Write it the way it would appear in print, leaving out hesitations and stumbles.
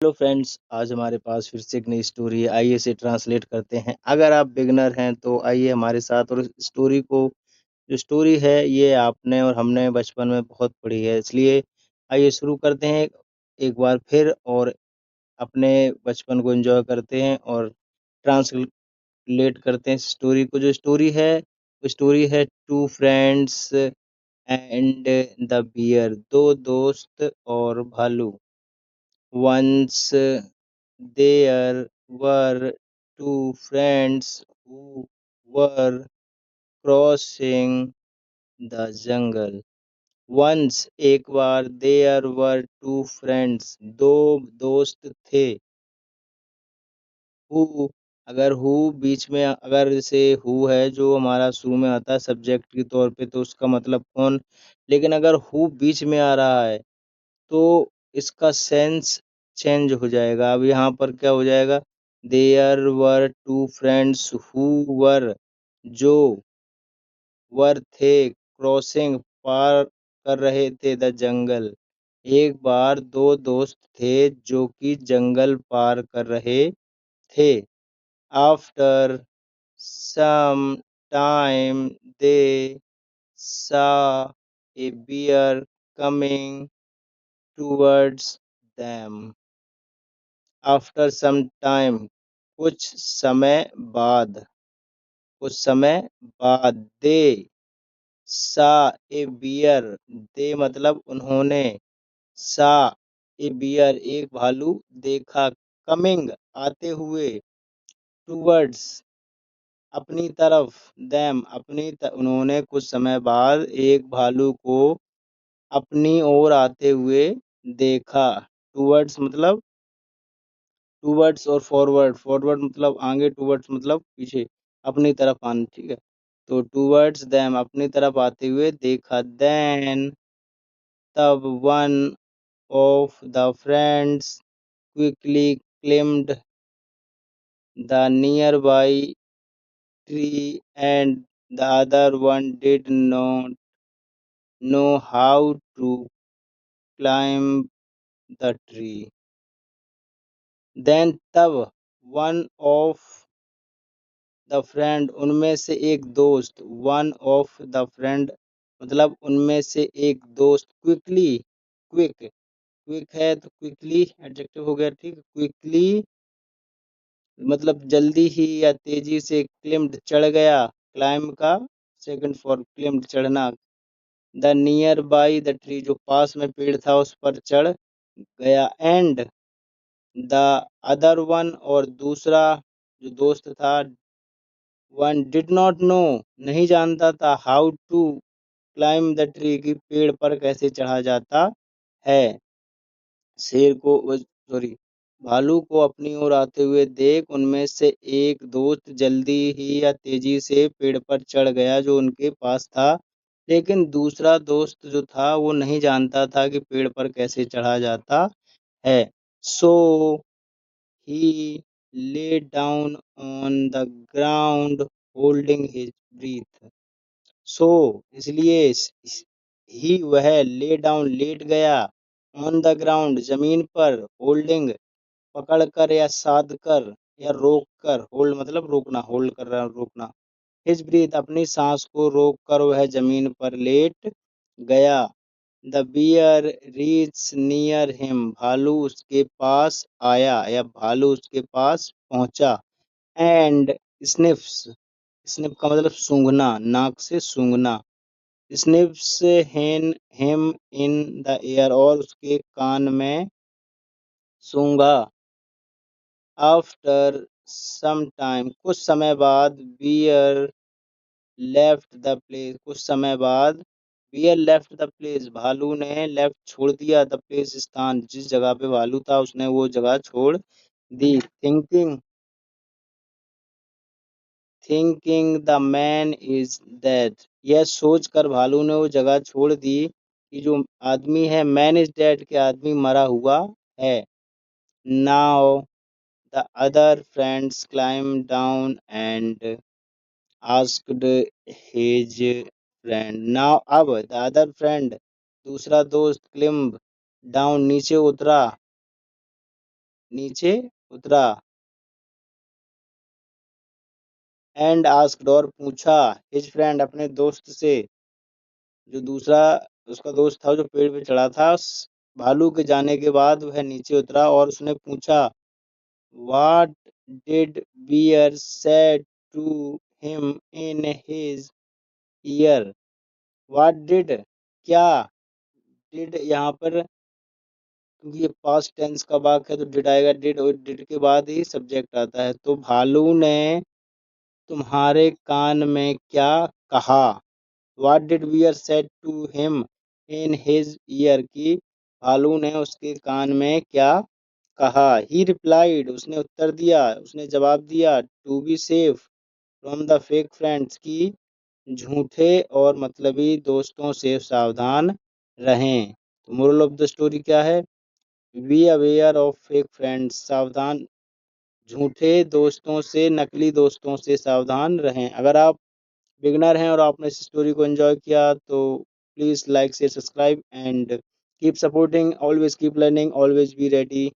Hello friends, आज हमारे पास फिर से एक नई स्टोरी है। आइए इसे ट्रांसलेट करते हैं। अगर आप बिगिनर हैं तो आइए हमारे साथ और इस स्टोरी को जो स्टोरी है ये आपने और हमने बचपन में बहुत पढ़ी है। इसलिए आइए शुरू करते हैं एक बार फिर और अपने बचपन को एंजॉय करते हैं और ट्रांसलेट करते हैं इस स्टोरी को। जो स्टोरी है वो स्टोरी है two friends and the bear, दो दोस्त और भालू। Once there were two friends who were crossing the jungle. Once एक बार there were two friends, दो दोस्त थे। who अगर who बीच में अगर जैसे who है जो हमारा शुरू में आता है सब्जेक्ट के तौर पे तो उसका मतलब कौन, लेकिन अगर who बीच में आ रहा है तो इसका सेंस चेंज हो जाएगा। अब यहाँ पर क्या हो जाएगा? There were two friends who were, जो वर थे, क्रॉसिंग पार कर रहे थे द जंगल। एक बार दो दोस्त थे जो कि जंगल पार कर रहे थे। After some time they saw a bear coming towards them. After some time, कुछ समय बाद, कुछ समय बाद, दे सा ए बियर, दे मतलब उन्होंने, सा ए बियर एक भालू देखा, कमिंग आते हुए, टूवर्ड्स अपनी तरफ, दैम उन्होंने कुछ समय बाद एक भालू को अपनी ओर आते हुए देखा। टूवर्ड्स मतलब टूवर्ड्स और फॉरवर्ड, फॉरवर्ड मतलब आगे, टूवर्ड्स मतलब पीछे, अपनी तरफ आना, ठीक है। तो टूवर्ड्स देम अपनी तरफ आते हुए देखा। देन तब one of the friends quickly climbed the nearby tree and the other one did not know how to climb the tree. Then तब one of द फ्रेंड उनमें से एक दोस्त, वन ऑफ द फ्रेंड मतलब उनमें से एक दोस्त, क्विकली, क्विक, क्विक है तो क्विकली एडजेक्टिव हो गया, ठीक। क्विकली मतलब जल्दी ही या तेजी से, क्लिम्ड चढ़ गया, क्लाइम का सेकंड फॉर क्लिम्ड चढ़ना, the near by the tree जो पास में पेड़ था उस पर चढ़ गया, एंड द अदर वन और दूसरा जो दोस्त था, वन डिड नॉट नो नहीं जानता था, how to climb the tree की पेड़ पर कैसे चढ़ा जाता है। शेर को सॉरी भालू को अपनी ओर आते हुए देख उनमें से एक दोस्त जल्दी ही या तेजी से पेड़ पर चढ़ गया जो उनके पास था, लेकिन दूसरा दोस्त जो था वो नहीं जानता था कि पेड़ पर कैसे चढ़ा जाता है। सो he lay down on the ground holding his breath. So इसलिए ही वह ले डाउन लेट गया, ऑन द ग्राउंड जमीन पर, होल्डिंग पकड़ कर या साध कर या रोक कर, होल्ड मतलब रोकना, होल्ड कर रहा रोकना, हिज ब्रीथ अपनी सांस को रोक कर वह जमीन पर लेट गया। The bear reach near him भालू उसके पास आया या भालू उसके पास पहुंचा। एंड स्निफ्स, स्निफ का मतलब सूंघना, नाक से सूंघना, स्निफ्स हिन हिम इन द एयर और उसके कान में सूंघा। आफ्टर सम टाइम कुछ समय बाद, बियर लेफ्ट द प्लेस कुछ समय बाद, बियर लेफ्ट द प्लेस भालू ने लेफ्ट छोड़ दिया, द प्लेस स्थान जिस जगह पे भालू था उसने वो जगह छोड़ दी। Thinking the man is dead, यह सोच कर भालू ने वो जगह छोड़ दी कि जो आदमी है, मैन इज डेड के आदमी मरा हुआ है। Now the other friends climb down and asked his friend. Now अब the other friend दूसरा दोस्त क्लिम्ब डाउन नीचे उतरा नीचे उतरा। एंड आस्क्ड और पूछा हिज फ्रेंड अपने दोस्त से, जो दूसरा उसका दोस्त था जो पेड़ पे चढ़ा था। भालू के जाने के बाद वह नीचे उतरा और उसने पूछा, what did bear said to him in his ear. What did, क्या, डिड यहाँ पर क्योंकि ये पास्ट टेंस का वाक्य है तो डिड आएगा। डिड और डिड के बाद ही सब्जेक्ट आता है। तो भालू ने तुम्हारे कान में क्या कहा। What did bear said to him in his ear, की भालू ने उसके कान में क्या कहा। ही रिप्लाइड, उसने उत्तर दिया, उसने जवाब दिया, to be safe from the fake friends, की झूठे और मतलबी दोस्तों से सावधान रहें। तो मोरल ऑफ द स्टोरी क्या है? Be aware of fake friends, सावधान, झूठे दोस्तों से, नकली दोस्तों से सावधान रहें। अगर आप बिगनर हैं और आपने इस स्टोरी को एंजॉय किया तो please like share subscribe and keep supporting, always keep learning, always be ready.